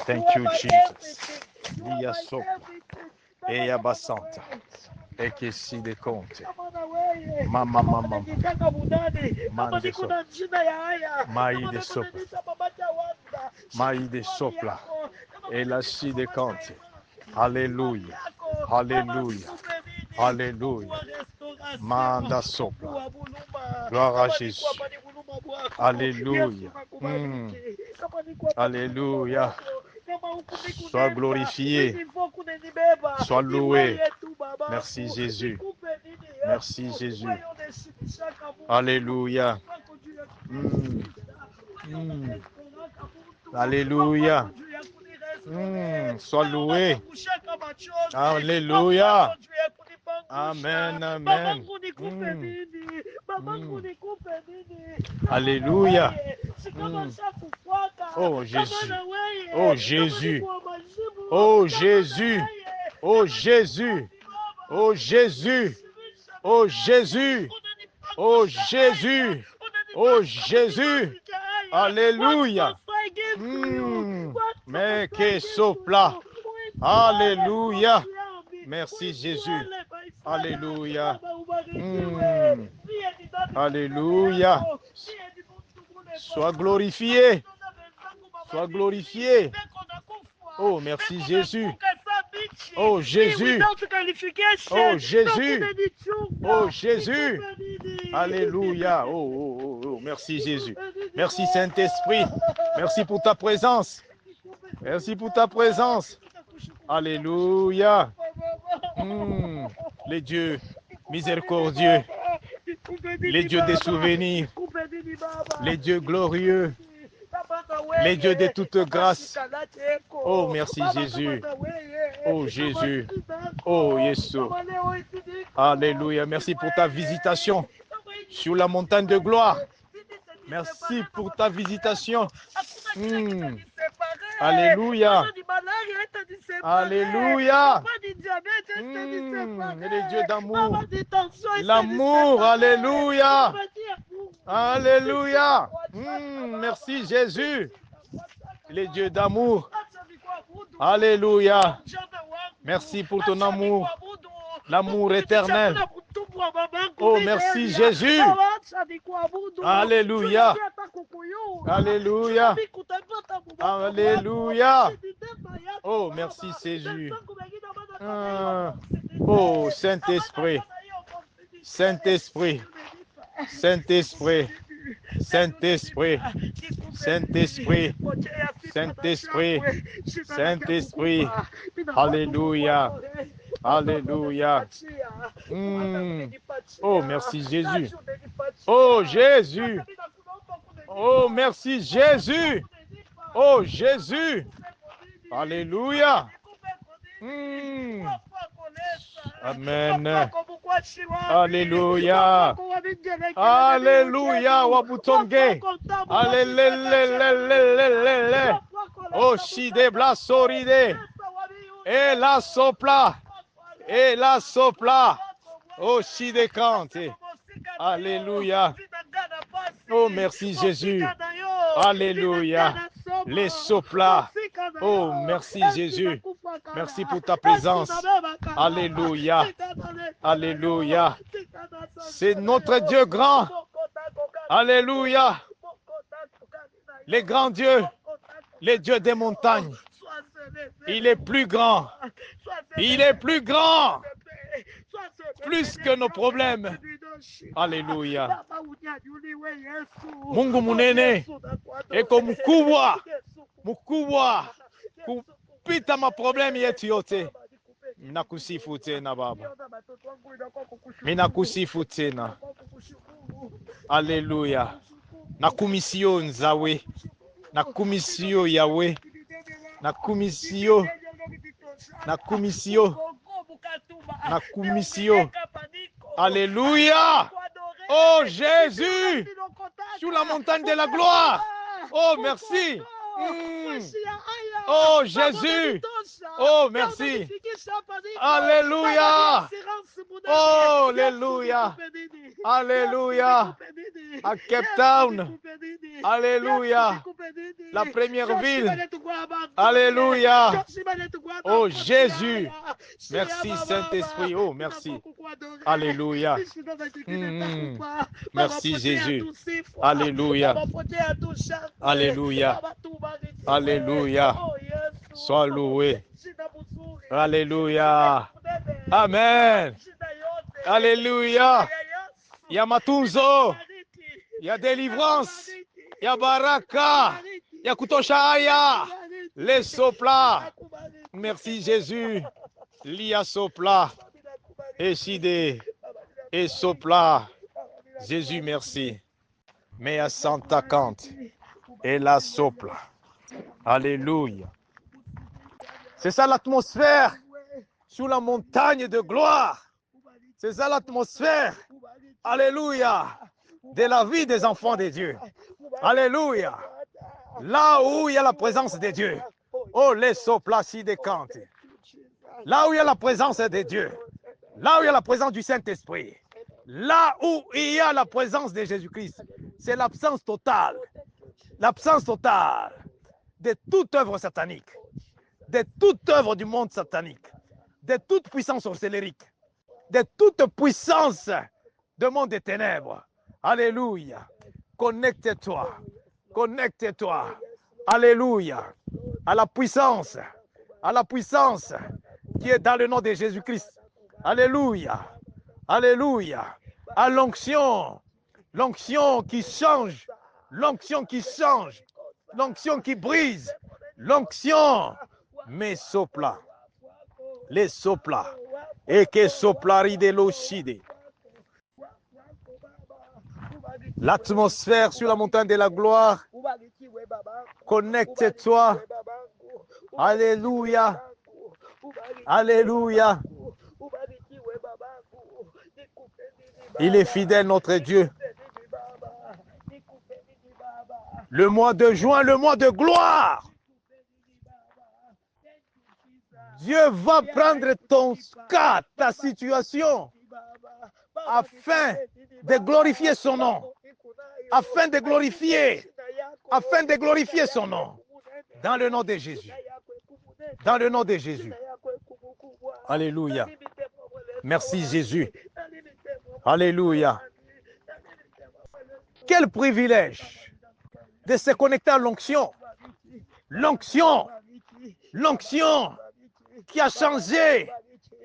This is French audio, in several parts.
Thank you, Jesus. Dia sopra. Eya basanta. Ekesi de conte. Mama. Mande sopra. Mai de sopra. Mai de sopra. Elasi de conte. Alléluia. Alléluia. Alléluia. Manda sopra. Gloire à Jésus. Alléluia. Alléluia. Sois glorifié. Sois loué. Merci Jésus. Merci Jésus. Alléluia. Alléluia. Sois loué. Alléluia. Amen, amen. Alléluia. Oh Jésus. Oh Jésus. Oh Jésus. Oh Jésus. Oh Jésus. Oh Jésus. Oh Jésus. Oh Jésus. Alléluia. Mais que sopla. Alléluia. Merci Jésus. Alléluia. Alléluia. Sois glorifié. Sois glorifié. Oh, merci Jésus. Oh Jésus. Oh Jésus. Oh Jésus. Alléluia. Oh, merci Jésus. Merci Saint-Esprit. Merci pour ta présence. Merci pour ta présence. Alléluia. Les dieux miséricordieux. Les dieux des souvenirs. Les dieux glorieux. Les dieux de toute grâce. Oh, merci Jésus. Oh, Jésus. Oh, Jésus. Alléluia. Merci pour ta visitation sur la montagne de gloire. Merci pour ta visitation. Alléluia. Alléluia. Les dieux d'amour. L'amour. Alléluia. Alléluia. Merci Jésus. Les dieux d'amour. Alléluia. Merci pour ton amour. L'amour éternel. Oh, merci Jésus. Alléluia. Alléluia. Alléluia. Oh, merci Jésus. Oh, Saint-Esprit. Saint-Esprit. Saint-Esprit. Saint-Esprit. Saint-Esprit. Saint-Esprit. Saint-Esprit. Alléluia. Alléluia. Oh, merci Jésus. Oh, Jésus. Oh, merci Jésus. Oh, Jésus. Alléluia. Amen. Alléluia. Alléluia. Wabutonge. Alléluia. Oh, shide blasoride. Et la sopla. Et la sopla. Oh, shide kante. Alléluia. Oh, merci Jésus. Alléluia. Les soplas. Oh, merci Jésus. Merci pour ta présence. Alléluia. Alléluia. C'est notre Dieu grand. Alléluia. Les grands dieux. Les dieux des montagnes. Il est plus grand. Il est plus grand. Plus que nos problèmes. Alléluia. Mungu munene. Eko mkubwa. Mkubwa. Kupita maproblemu yetu yote. Minakusifu tena Baba. Minakusifu tena. Alléluia. Nakumisio nzawe. Nakumisio Yahweh. Nakumisio. Nakumisio. Nakumisio. Alléluia. Oh Jésus. Sur la montagne de la gloire. Oh merci. Oh Jésus. Oh, merci. Alléluia. Oh, alléluia. Alléluia. À Cape Town. Alléluia. La première ville. Alléluia. Oh, Jésus. Merci, Saint-Esprit. Oh, merci. Alléluia. Merci, Jésus. Alléluia. Alléluia. Alléluia. Sois loué. Alléluia. Amen. Alléluia. Il y a Matunzo. Il y a délivrance. Il y a Baraka. Il y a Kutoshaya. Les soplas. Merci Jésus. Lia sopla. Eshide. Et sopla. Jésus, merci. Mea Santa Cante. Et la sopla. Alléluia. C'est ça l'atmosphère sur la montagne de gloire. C'est ça l'atmosphère. Alléluia. De la vie des enfants de Dieu. Alléluia. Là où il y a la présence de Dieu. Oh, les soplaci de Cante. Là où il y a la présence de Dieu. Là où il y a la présence du Saint-Esprit. Là où il y a la présence de Jésus-Christ. C'est l'absence totale. L'absence totale de toute œuvre satanique. De toute œuvre du monde satanique. De toute puissance sorcellérique. De toute puissance du monde des ténèbres. Alléluia. Connecte-toi. Connecte-toi. Alléluia. À la puissance. À la puissance qui est dans le nom de Jésus-Christ. Alléluia. Alléluia. À l'onction. L'onction qui change. L'onction qui change. L'onction qui brise. L'onction. Mais sopla. Les sopla. Et que soplari de l'oshide. L'atmosphère sur la montagne de la gloire. Connecte-toi. Alléluia. Alléluia. Il est fidèle, notre Dieu. Le mois de juin, le mois de gloire. Dieu va prendre ton cas, ta situation, afin de glorifier son nom. Afin de glorifier son nom. Dans le nom de Jésus. Dans le nom de Jésus. Alléluia. Merci Jésus. Alléluia. Quel privilège de se connecter à l'onction. L'onction. L'onction qui a changé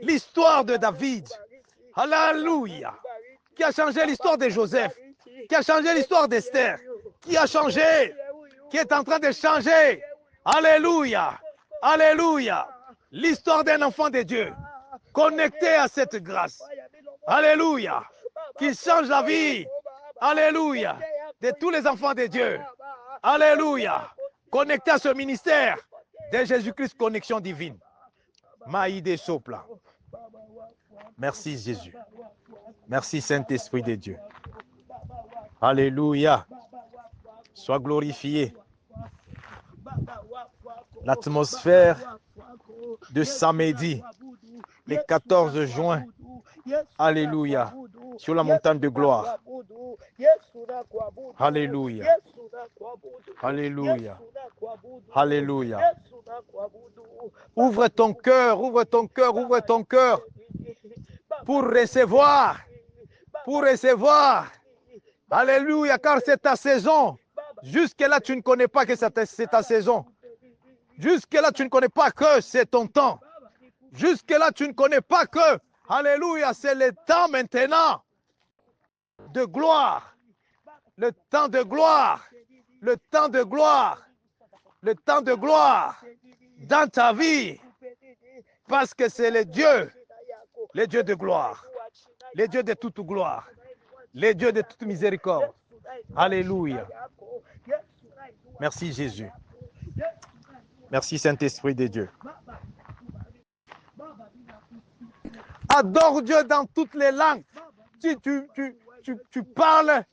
l'histoire de David. Alléluia. Qui a changé l'histoire de Joseph. Qui a changé l'histoire d'Esther. Qui a changé. Qui est en train de changer. Alléluia. Alléluia. L'histoire d'un enfant de Dieu. Connecté à cette grâce. Alléluia. Qui change la vie. Alléluia. De tous les enfants de Dieu. Alléluia. Connecté à ce ministère de Jésus-Christ, connexion divine. Maïde Sopla. Merci Jésus. Merci Saint-Esprit de Dieu. Alléluia. Sois glorifié. L'atmosphère de samedi, le 14 juin. Alléluia. Sur la montagne de gloire. Alléluia. Alléluia. Alléluia. Ouvre ton cœur, ouvre ton cœur, ouvre ton cœur pour recevoir. Pour recevoir. Alléluia, car c'est ta saison. Jusque-là, tu ne connais pas que c'est ta saison. Jusque-là, tu ne connais pas que c'est ton temps. Jusque-là, tu ne connais pas que, alléluia, c'est le temps maintenant de gloire. Le temps de gloire. Le temps de gloire. Le temps de gloire dans ta vie. Parce que c'est le Dieu de gloire. Le Dieu de toute gloire. Le Dieu de toute miséricorde. Alléluia. Merci Jésus. Merci Saint-Esprit de Dieu. Adore Dieu dans toutes les langues. Si tu parles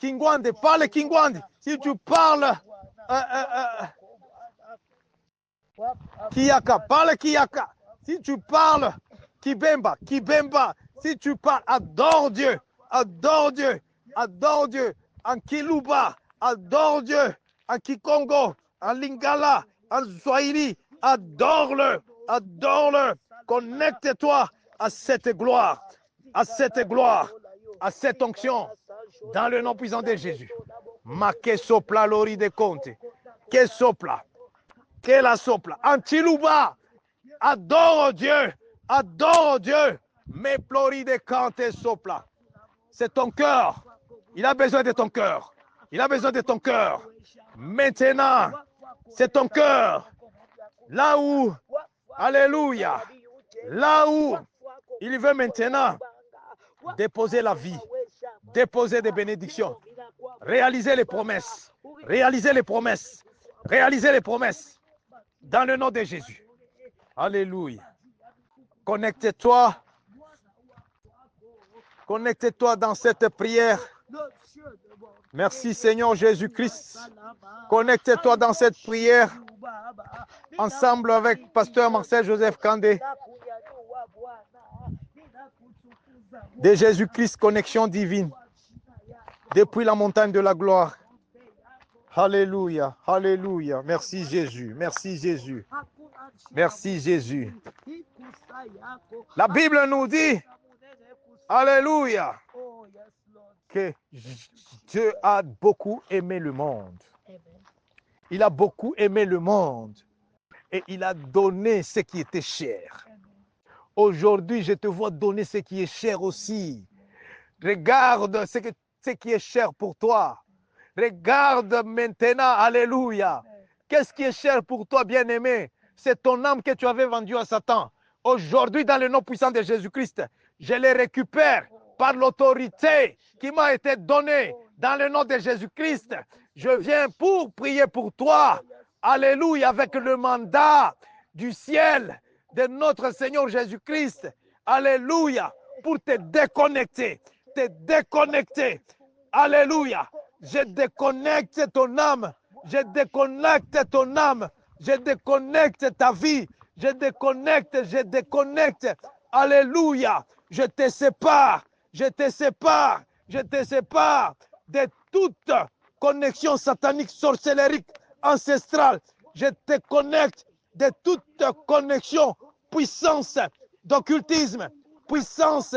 Kingwande, parle Kingwande. Si tu parles Kiaka, parle Kiaka. Si tu parles, Kibemba, Kibemba. Si tu parles, adore Dieu, adore Dieu, adore Dieu. En Kiluba, adore Dieu. En Kikongo, en Lingala, en Swahili, adore-le, adore-le. Connecte-toi à cette gloire, à cette gloire, à cette onction, dans le nom puissant de Jésus. Ma que sopla l'ori de compte, que sopla, que la sopla. En Chiluba, adore Dieu, adore Dieu. Mais plori de compte sopla. C'est ton cœur. Il a besoin de ton cœur. Il a besoin de ton cœur. Maintenant, c'est ton cœur. Là où, alléluia, là où il veut maintenant déposer la vie, déposer des bénédictions, réaliser les promesses, réaliser les promesses, réaliser les promesses dans le nom de Jésus. Alléluia. Connecte-toi. Connecte-toi dans cette prière. Merci Seigneur Jésus-Christ. Connecte-toi dans cette prière ensemble avec Pasteur Marcel Joseph Kandé. De Jésus-Christ, connexion divine. Depuis la montagne de la gloire. Alléluia, alléluia. Merci Jésus, merci Jésus. Merci Jésus. La Bible nous dit, alléluia, que Dieu a beaucoup aimé le monde. Il a beaucoup aimé le monde et il a donné ce qui était cher. Aujourd'hui, je te vois donner ce qui est cher aussi. Regarde ce qui est cher pour toi. Regarde maintenant, alléluia. Qu'est-ce qui est cher pour toi, bien-aimé? C'est ton âme que tu avais vendue à Satan. Aujourd'hui, dans le nom puissant de Jésus-Christ, je les récupère par l'autorité qui m'a été donnée dans le nom de Jésus-Christ. Je viens pour prier pour toi. Alléluia, avec le mandat du ciel de notre Seigneur Jésus-Christ. Alléluia, pour te déconnecter. Te déconnecter. Alléluia. Je déconnecte ton âme. Je déconnecte ton âme. Je déconnecte ta vie. Je déconnecte, je déconnecte. Alléluia. Je te sépare. Je te sépare. Je te sépare de toute connexion satanique, sorcellerique, ancestrale. Je te connecte de toute connexion, puissance d'occultisme, puissance,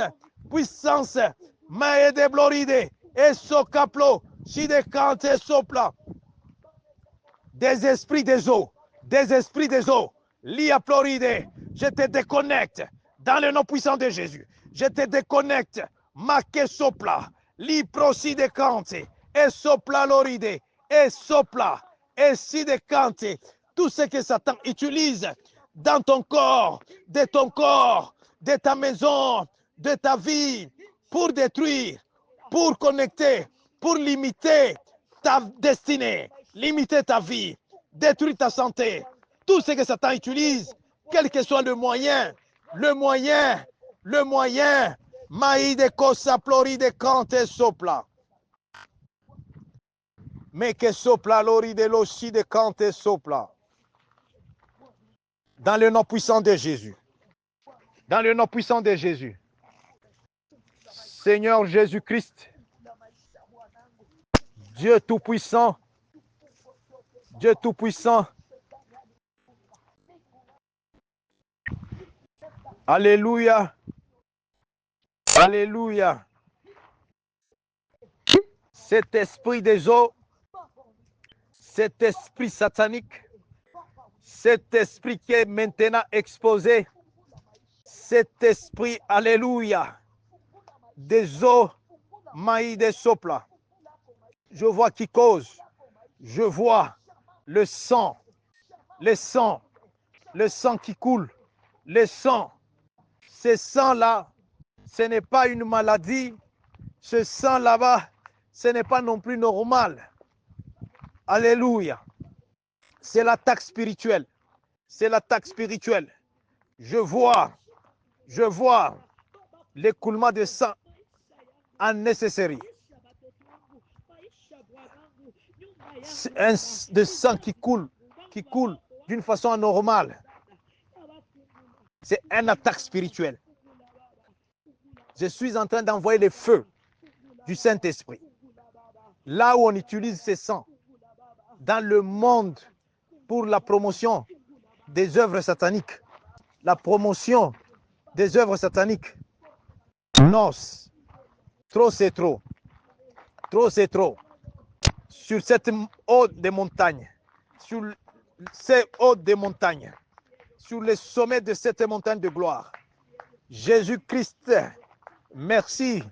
maë de bloride, et socaplo, si de cante sopla, des esprits des eaux, lia ploride, je te déconnecte dans le nom puissant de Jésus. Je te déconnecte, ma que sopla, li prosi de cante, et sopla loride, et sopla, et si de cante, tout ce que Satan utilise dans ton corps, de ta maison, de ta vie, pour détruire, pour connecter, pour limiter ta destinée, limiter ta vie, détruire ta santé. Tout ce que Satan utilise, quel que soit le moyen, maïde cosa ploride cante sopla. Mais que sopla l'oride l'ossi de cante sopla. Dans le nom puissant de Jésus. Dans le nom puissant de Jésus. Seigneur Jésus-Christ, Dieu Tout-Puissant, Dieu Tout-Puissant. Alléluia. Alléluia. Cet esprit des eaux, cet esprit satanique, cet esprit qui est maintenant exposé, cet esprit, alléluia, des eaux, maïs de sopla. Je vois qui cause, je vois le sang qui coule, le sang. Ce sang-là, ce n'est pas une maladie, ce sang là-bas, ce n'est pas non plus normal. Alléluia. C'est l'attaque spirituelle. C'est l'attaque spirituelle. Je vois l'écoulement de sang unnecessary. De sang qui coule d'une façon anormale. C'est une attaque spirituelle. Je suis en train d'envoyer le feu du Saint-Esprit. Là où on utilise ces sangs, dans le monde, pour la promotion des œuvres sataniques. La promotion des œuvres sataniques. Non, trop c'est trop. Trop c'est trop. Sur cette haute des montagnes, sur ces hautes des montagnes, sur le sommet de cette montagne de gloire, Jésus-Christ, merci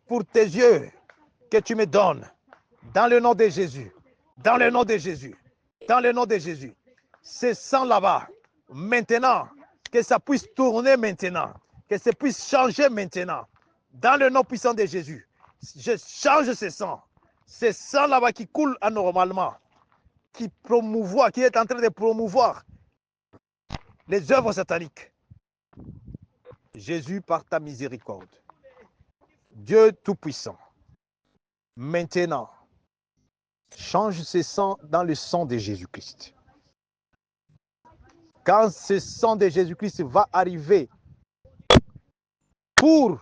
pour tes yeux que tu me donnes. Dans le nom de Jésus, dans le nom de Jésus, dans le nom de Jésus. C'est sang là-bas, maintenant, que ça puisse tourner maintenant, que ça puisse changer maintenant. Dans le nom puissant de Jésus, je change ce sang. Ce sang là-bas qui coule anormalement, qui promouvoit, qui est en train de promouvoir les œuvres sataniques. Jésus, par ta miséricorde, Dieu Tout-Puissant, maintenant, change ce sang dans le sang de Jésus-Christ. Quand ce sang de Jésus-Christ va arriver pour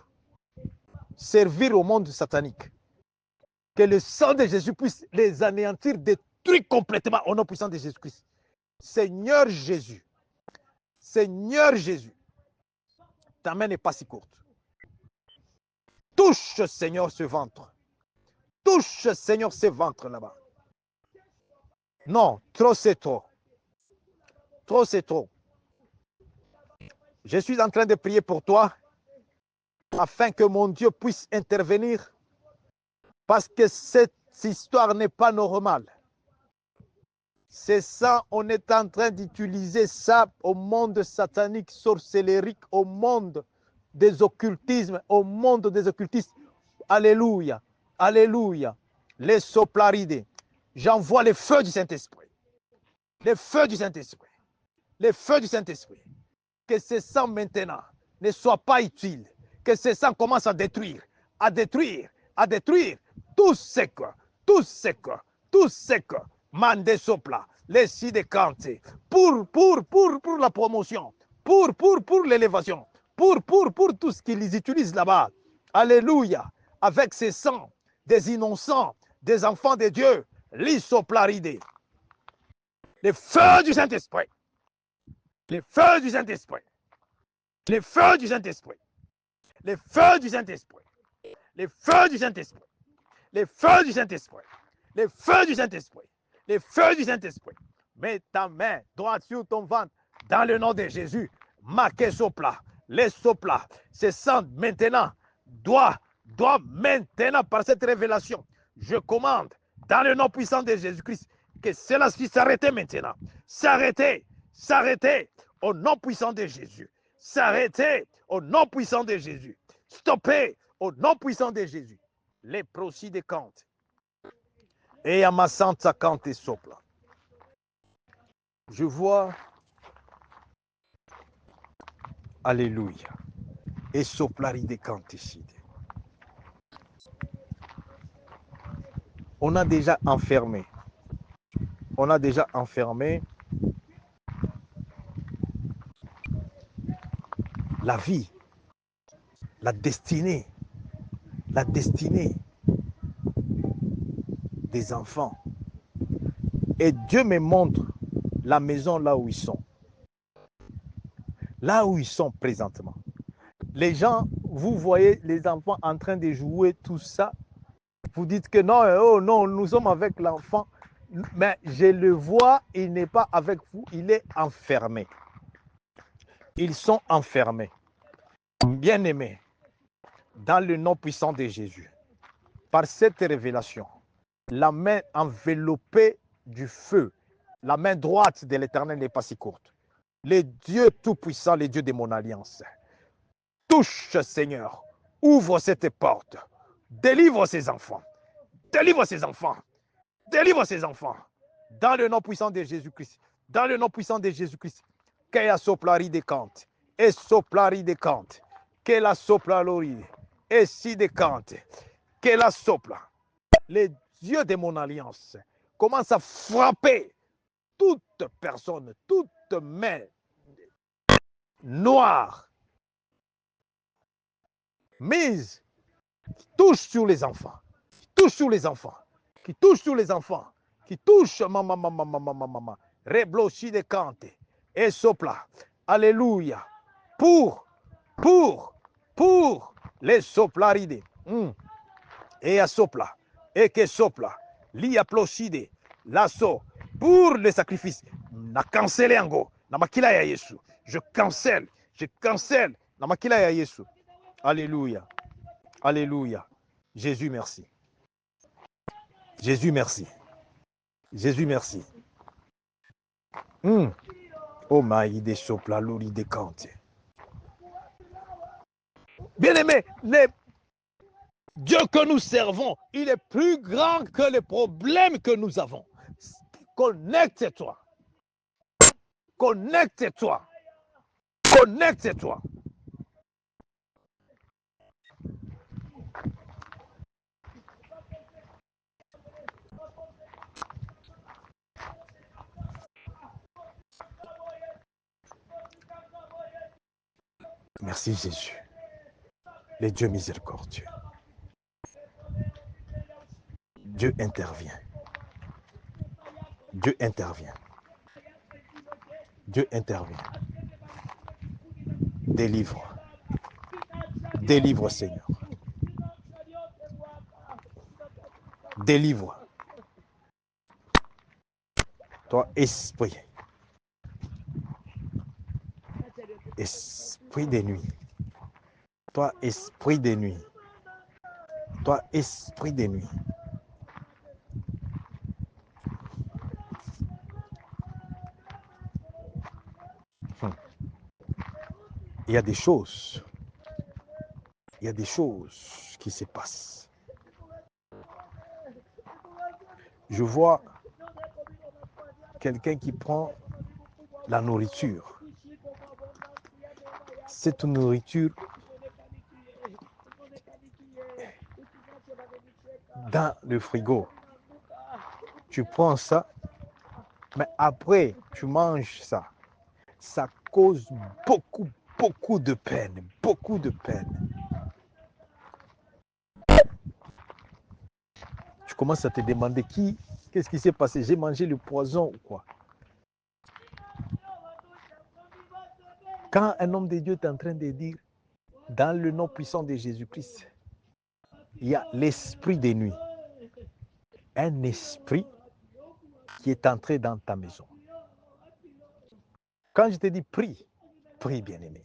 servir au monde satanique, que le sang de Jésus puisse les anéantir, détruire complètement au nom puissant de Jésus-Christ. Seigneur Jésus, ta main n'est pas si courte. Touche, Seigneur, ce ventre. Touche, Seigneur, ce ventre là-bas. Non, trop c'est trop. Trop c'est trop. Je suis en train de prier pour toi afin que mon Dieu puisse intervenir parce que cette histoire n'est pas normale. C'est ça, on est en train d'utiliser ça au monde satanique, sorcellerique, au monde des occultismes, au monde des occultistes. Alléluia, alléluia. Les soplarides. J'envoie le feu du Saint-Esprit. Le feu du Saint-Esprit. Le feu du Saint-Esprit. Que ce sang maintenant ne soit pas utile. Que ce sang commence à détruire, à détruire, à détruire tout ce que, Mande sopla, les si de canté, pour la promotion, pour l'élévation, pour tout ce qu'ils utilisent là-bas. Alléluia, avec ces sangs des innocents, des enfants de Dieu, l'isoplaride. Le feu du Saint-Esprit. Le feu du Saint-Esprit. Le feu du Saint-Esprit. Le feu du Saint-Esprit. Le feu du Saint-Esprit. Le feu du Saint-Esprit. Le feu du Saint-Esprit. Le feu du Saint-Esprit. Mets ta main droite sur ton ventre dans le nom de Jésus. Maque sopla. Les sopla. Ce sang maintenant doit maintenant par cette révélation. Je commande dans le nom puissant de Jésus-Christ que cela puisse s'arrêter maintenant. S'arrêter. S'arrêter au nom puissant de Jésus. S'arrêter au nom puissant de Jésus. Stopper au nom puissant de Jésus. Les procès de Kant. Et à ma santa Kant et sopla. Je vois. Alléluia. Et soplari de Kant ici. On a déjà enfermé. On a déjà enfermé la vie, la destinée des enfants. Et Dieu me montre la maison là où ils sont. Là où ils sont présentement. Les gens, vous voyez les enfants en train de jouer tout ça. Vous dites que non, oh non, nous sommes avec l'enfant. Mais je le vois, il n'est pas avec vous, il est enfermé. Ils sont enfermés. Bien-aimés, dans le nom puissant de Jésus, par cette révélation, la main enveloppée du feu, la main droite de l'Éternel n'est pas si courte. Le Dieu tout-puissant, le Dieu de mon alliance, touche, Seigneur, ouvre cette porte, délivre ces enfants, délivre ces enfants, délivre ces enfants, dans le nom puissant de Jésus-Christ, dans le nom puissant de Jésus-Christ, que la soplari de Kant, et soplari de Kant, que la soplalori, et si de Kant, que la sopla, le Dieu de mon alliance, commence à frapper toute personne, toute main noire mise qui touche sur les enfants, qui touche sur les enfants, qui touche sur les enfants, qui touche maman, reblochi de cante et sopla. Alléluia. Pour les soplaride. Et à sopla, et que sopla, lia ploside, lasso, pour les sacrifices. Na cancele yango, na makila ya Yesu. Je cancelle, na makila ya Yesu. Alléluia. Alléluia. Jésus, merci. Jésus, merci. Jésus, merci. Oh, maïde sopla, lori de cante. Bien-aimé, Dieu que nous servons, il est plus grand que les problèmes que nous avons. Connecte-toi. Connecte-toi. Connecte-toi. Merci Jésus, le Dieu miséricordieux. Dieu intervient. Dieu intervient. Dieu intervient. Délivre. Délivre, Seigneur. Délivre. Toi, esprit. Esprit des nuits. Toi, esprit des nuits. Toi, esprit des nuits. Il y a des choses. Il y a des choses qui se passent. Je vois quelqu'un qui prend la nourriture. Cette nourriture dans le frigo. Tu prends ça, mais après, tu manges ça. Ça cause beaucoup de peine. Beaucoup de peine. Tu commences à te demander qu'est-ce qui s'est passé? J'ai mangé le poison ou quoi? Quand un homme de Dieu est en train de dire, dans le nom puissant de Jésus-Christ, il y a l'esprit des nuits. Un esprit qui est entré dans ta maison. Quand je te dis prie, prie bien-aimé.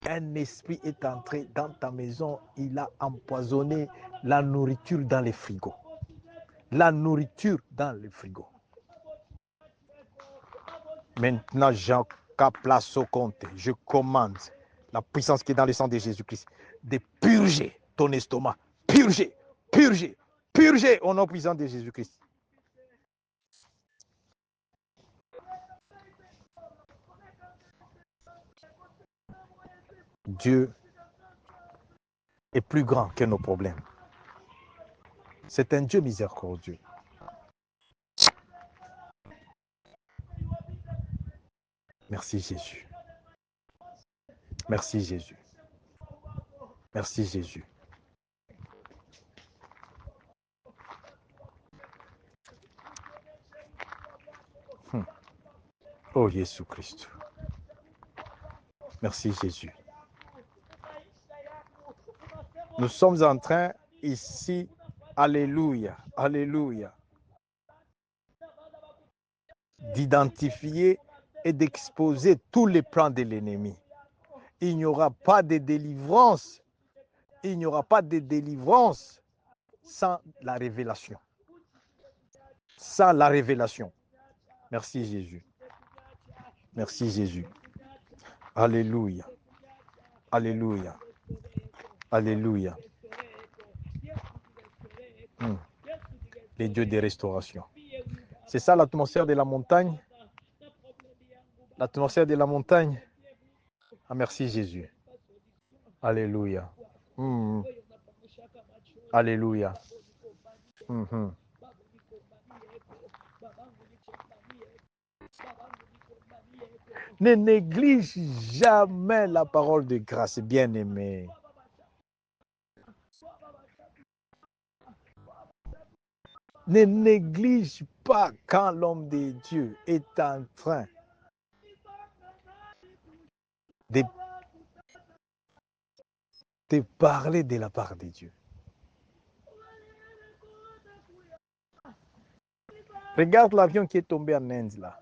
Un esprit est entré dans ta maison, il a empoisonné la nourriture dans les frigos. La nourriture dans le frigo. Maintenant, place au compte. Je commande la puissance qui est dans le sang de Jésus-Christ de purger ton estomac. Purger, purger, purger au nom puissant de Jésus-Christ. Dieu est plus grand que nos problèmes. C'est un Dieu miséricordieux. Merci Jésus. Merci Jésus. Merci Jésus. Oh Jésus-Christ. Merci Jésus. Nous sommes en train ici, alléluia, alléluia, d'identifier et d'exposer tous les plans de l'ennemi. Il n'y aura pas de délivrance. Il n'y aura pas de délivrance sans la révélation. Sans la révélation. Merci Jésus. Merci Jésus. Alléluia. Alléluia. Alléluia. Les dieux de restauration. C'est ça l'atmosphère de la montagne. L'atmosphère de la montagne. Ah, merci Jésus. Alléluia. Alléluia. Ne néglige jamais la parole de grâce, bien-aimé. Ne néglige pas quand l'homme de Dieu est en train de parler de la part de Dieu. Regarde l'avion qui est tombé en Inde là.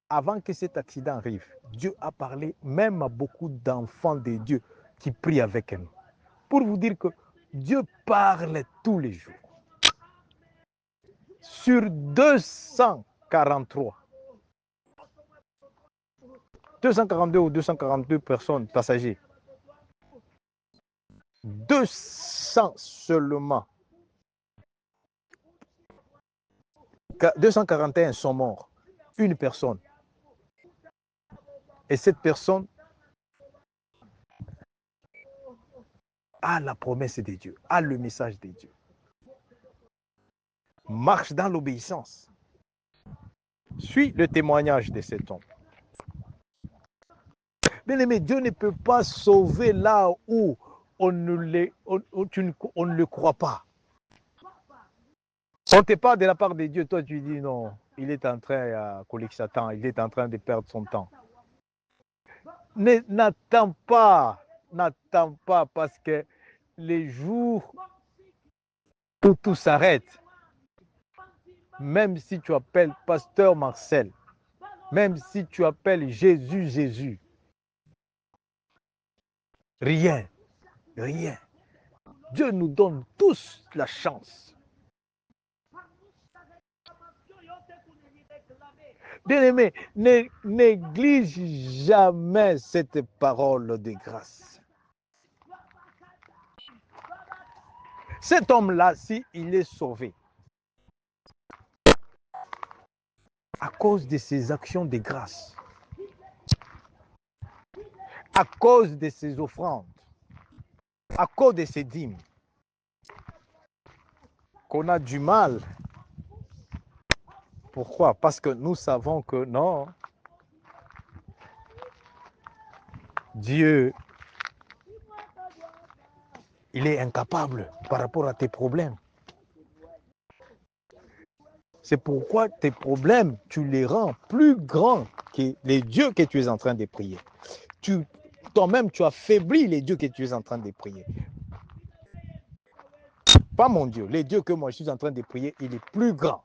Avant que cet accident arrive, Dieu a parlé même à beaucoup d'enfants de Dieu qui prient avec nous. Pour vous dire que Dieu parle tous les jours. Sur 242 ou 242 personnes, passagers, 200 seulement, 241 sont morts. Une personne. Et cette personne a la promesse de Dieu, a le message de Dieu. Marche dans l'obéissance. Suis le témoignage de cet homme. Bien-aimé, Dieu ne peut pas sauver là où on ne le croit pas. On te parle de la part de Dieu, toi tu dis non, il est en train de collecter sa temps, il est en train de perdre son temps. N'attends pas parce que les jours où tout s'arrête, même si tu appelles Pasteur Marcel, même si tu appelles Jésus, rien. Dieu nous donne tous la chance. Bien-aimé, ne néglige jamais cette parole de grâce. Cet homme-là, s'il est sauvé, à cause de ses actions de grâce, à cause de ses offrandes, à cause de ses dîmes, qu'on a du mal. Pourquoi? Parce que nous savons que non, Dieu, il est incapable par rapport à tes problèmes. C'est pourquoi tes problèmes, tu les rends plus grands que les dieux que tu es en train de prier. Toi-même, tu affaiblis les dieux que tu es en train de prier. Pas mon Dieu, les dieux que moi je suis en train de prier, il est plus grand.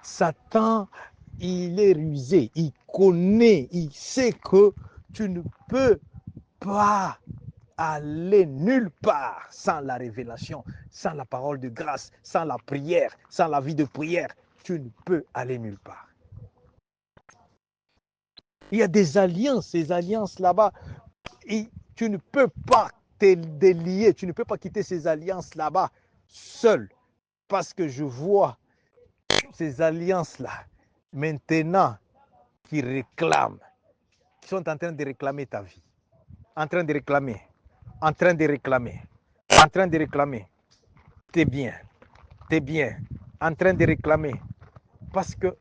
Satan, il est rusé, il connaît, il sait que tu ne peux pas aller nulle part sans la révélation, sans la parole de grâce, sans la prière, sans la vie de prière. Tu ne peux aller nulle part. Il y a des alliances, ces alliances là-bas, et tu ne peux pas te délier, tu ne peux pas quitter ces alliances là-bas seul, parce que je vois ces alliances-là maintenant qui réclament, qui sont en train de réclamer ta vie, en train de réclamer, en train de réclamer, en train de réclamer tes biens, en train de réclamer, parce que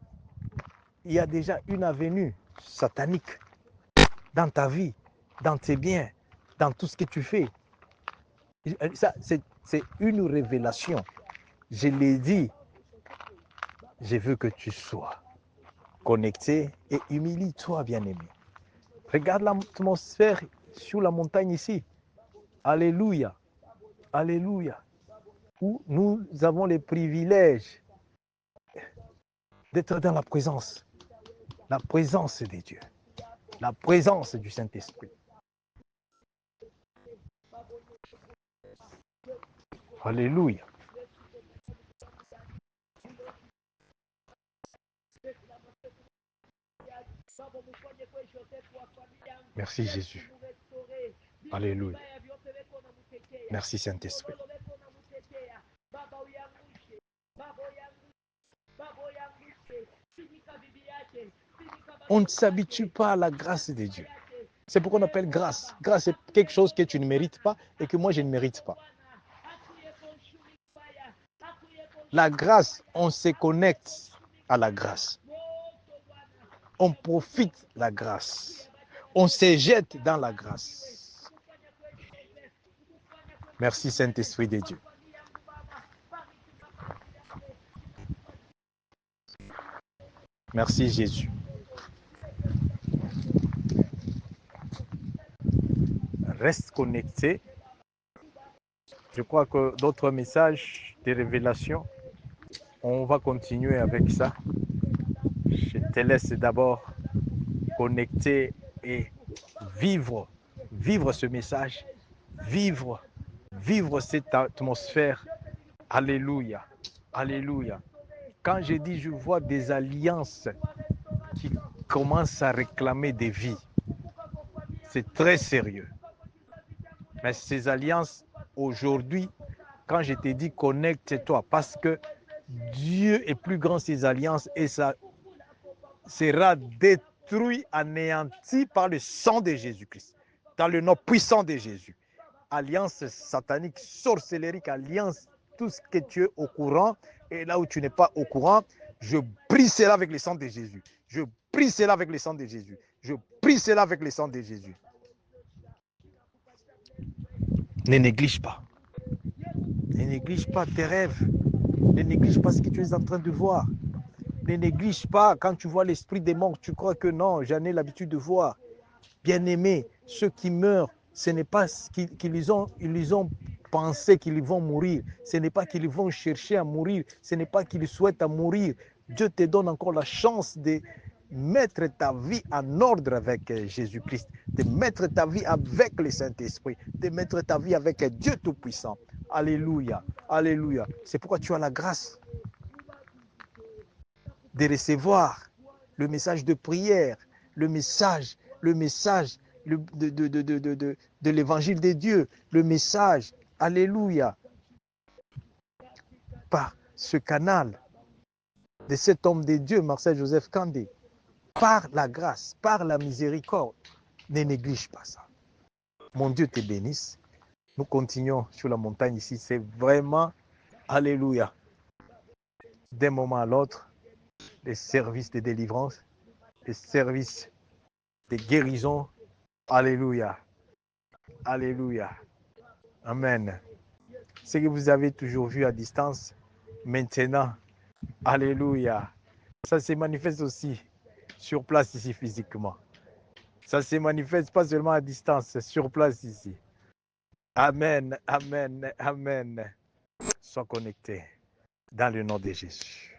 il y a déjà une avenue satanique dans ta vie, dans tes biens, dans tout ce que tu fais. Ça, c'est une révélation. Je l'ai dit, je veux que tu sois connecté et humilie-toi, bien-aimé. Regarde l'atmosphère sur la montagne ici. Alléluia. Alléluia. Où nous avons les privilèges d'être dans la présence de Dieu, la présence du Saint-Esprit. Alléluia. Merci Jésus. Alléluia. Merci Saint-Esprit. On ne s'habitue pas à la grâce de Dieu. C'est pourquoi on appelle grâce. Grâce, c'est quelque chose que tu ne mérites pas et que moi, je ne mérite pas. La grâce, on se connecte à la grâce. On profite de la grâce. On se jette dans la grâce. Merci Saint-Esprit de Dieu. Merci Jésus. Reste connecté. Je crois que d'autres messages de révélation, on va continuer avec ça. Je te laisse d'abord connecter et vivre ce message, vivre cette atmosphère. Alléluia, alléluia. Quand je dis je vois des alliances qui commencent à réclamer des vies, c'est très sérieux. Mais ces alliances, aujourd'hui, quand je te dis connecte-toi, parce que Dieu est plus grand ces alliances et ça sera détruit, anéanti par le sang de Jésus-Christ, dans le nom puissant de Jésus. Alliance satanique, sorcellerique, alliance, tout ce que tu es au courant, et là où tu n'es pas au courant, je brise cela avec le sang de Jésus. Je brise cela avec le sang de Jésus. Je brise cela avec le sang de Jésus. Ne néglige pas. Ne néglige pas tes rêves. Ne néglige pas ce que tu es en train de voir. Ne néglige pas quand tu vois l'esprit des morts, tu crois que non, j'en ai l'habitude de voir. Bien-aimés, ceux qui meurent, ce n'est pas qu'ils ont pensé qu'ils vont mourir. Ce n'est pas qu'ils vont chercher à mourir. Ce n'est pas qu'ils souhaitent à mourir. Dieu te donne encore la chance de mettre ta vie en ordre avec Jésus-Christ, de mettre ta vie avec le Saint-Esprit, de mettre ta vie avec Dieu Tout-Puissant. Alléluia, alléluia. C'est pourquoi tu as la grâce de recevoir le message de prière, le message de l'évangile de Dieu, le message, alléluia, par ce canal de cet homme de Dieu, Marcel Joseph Kandé, par la grâce, par la miséricorde. Ne néglige pas ça. Mon Dieu te bénisse. Nous continuons sur la montagne ici. C'est vraiment, alléluia, d'un moment à l'autre, des services de délivrance, des services de guérison. Alléluia. Alléluia. Amen. Ce que vous avez toujours vu à distance, maintenant, alléluia. Ça se manifeste aussi sur place ici physiquement. Ça se manifeste pas seulement à distance, sur place ici. Amen, amen, amen. Sois connecté dans le nom de Jésus.